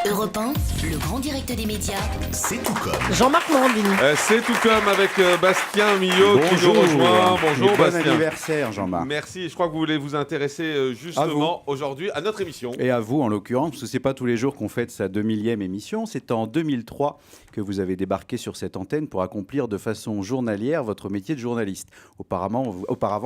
Europe 1, le grand direct des médias. C'est tout comme. Jean-Marc Morandini. C'est tout comme avec Bastien Millot qui nous Bonjour. rejoint. Bonjour Et bon Bastien. anniversaire Jean-Marc. Merci, je crois que vous voulez vous intéresser justement aujourd'hui à notre émission. Et à vous en l'occurrence, parce que c'est pas tous les jours qu'on fête sa 2000e émission. C'est en 2003 que vous avez débarqué sur cette antenne pour accomplir de façon journalière votre métier de journaliste. Auparavant,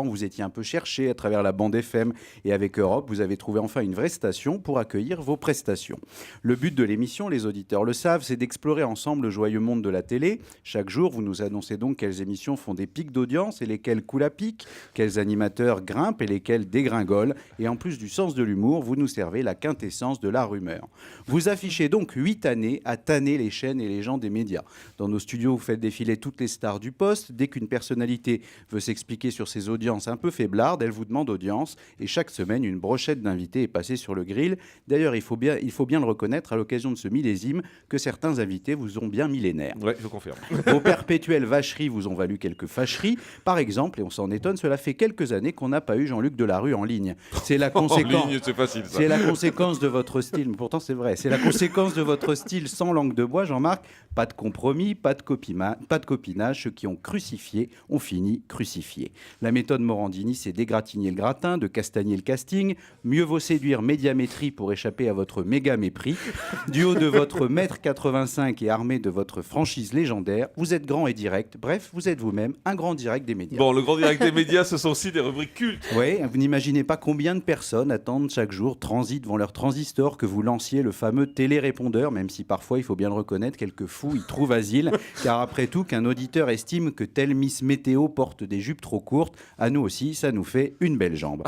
vous étiez un peu cherché à travers la bande FM et avec Europe, vous avez trouvé enfin une vraie station pour accueillir vos prestations. Le but de l'émission, les auditeurs le savent, c'est d'explorer ensemble le joyeux monde de la télé. Chaque jour, vous nous annoncez donc quelles émissions font des pics d'audience et lesquelles coulent à pic, quels animateurs grimpent et lesquels dégringolent. Et en plus du sens de l'humour, vous nous servez la quintessence de la rumeur. Vous affichez donc 8 années à tanner les chaînes et les gens des médias. Dans nos studios, vous faites défiler toutes les stars du poste. Dès qu'une personnalité veut s'expliquer sur ses audiences un peu faiblardes, elle vous demande audience. Et chaque semaine, une brochette d'invités est passée sur le grill. D'ailleurs, il faut bien le reconnaître à l'occasion de ce millésime que certains invités vous ont bien millénaires. Oui, je confirme. Vos perpétuelles vacheries vous ont valu quelques fâcheries. Par exemple, et on s'en étonne, cela fait quelques années qu'on n'a pas eu Jean-Luc Delarue en ligne. C'est la conséquence. En ligne, c'est facile ça. C'est la conséquence de votre style, mais pourtant c'est vrai, c'est la conséquence de votre style sans langue de bois, Jean-Marc. Pas de compromis, pas de copinage. Ceux qui ont crucifié ont fini crucifiés. La méthode Morandini, c'est dégratigner le gratin, de castagner le casting. Mieux vaut séduire médiamétrie pour échapper à votre méga mépris. Du haut de votre mètre 85 et armé de votre franchise légendaire, vous êtes grand et direct. Bref, vous êtes vous-même un grand direct des médias. Bon, le grand direct des médias, ce sont aussi des rubriques cultes. Oui, vous n'imaginez pas combien de personnes attendent chaque jour, transitent devant leur transistor, que vous lanciez le fameux télérépondeur, même si parfois, il faut bien le reconnaître, quelques fous y trouvent asile, car après tout, qu'un auditeur estime que telle Miss Météo porte des jupes trop courtes, à nous aussi, ça nous fait une belle jambe.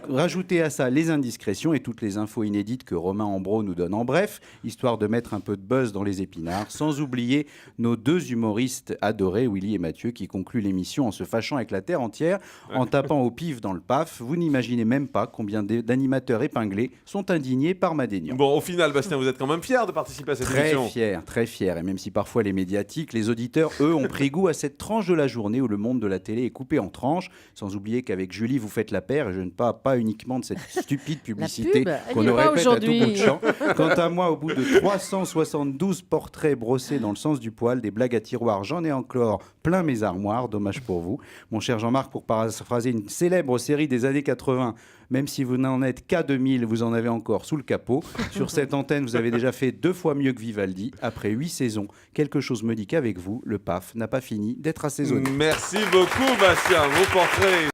Rajoutez à ça les indiscrétions et toutes les infos inédites que Romain Ambro nous donne en bref, histoire de mettre un peu de buzz dans les épinards, sans oublier nos deux humoristes adorés, Willy et Mathieu, qui concluent l'émission en se fâchant avec la terre entière, en tapant au pif dans le paf. Vous n'imaginez même pas combien d'animateurs épinglés sont indignés par ma déniance. Bon, au final, Bastien, vous êtes quand même fier de participer à cette émission. Très fier. Et même si parfois les médiatiques, les auditeurs, eux, ont pris goût à cette tranche de la journée où le monde de la télé est coupé en tranches, sans oublier qu'avec Julie, vous faites la paire, et je ne parle pas uniquement de cette stupide publicité qu'on nous répète à tout bout de champ. Quant à moi, au bout de 372 portraits brossés dans le sens du poil, des blagues à tiroir, j'en ai encore plein mes armoires, dommage pour vous. Mon cher Jean-Marc, pour paraphraser une célèbre série des années 80, même si vous n'en êtes qu'à 2000, vous en avez encore sous le capot. Sur cette antenne, vous avez déjà fait 2 fois mieux que Vivaldi. Après 8 saisons, quelque chose me dit qu'avec vous, le PAF n'a pas fini d'être assaisonné. Merci beaucoup, Bastien. Vos portraits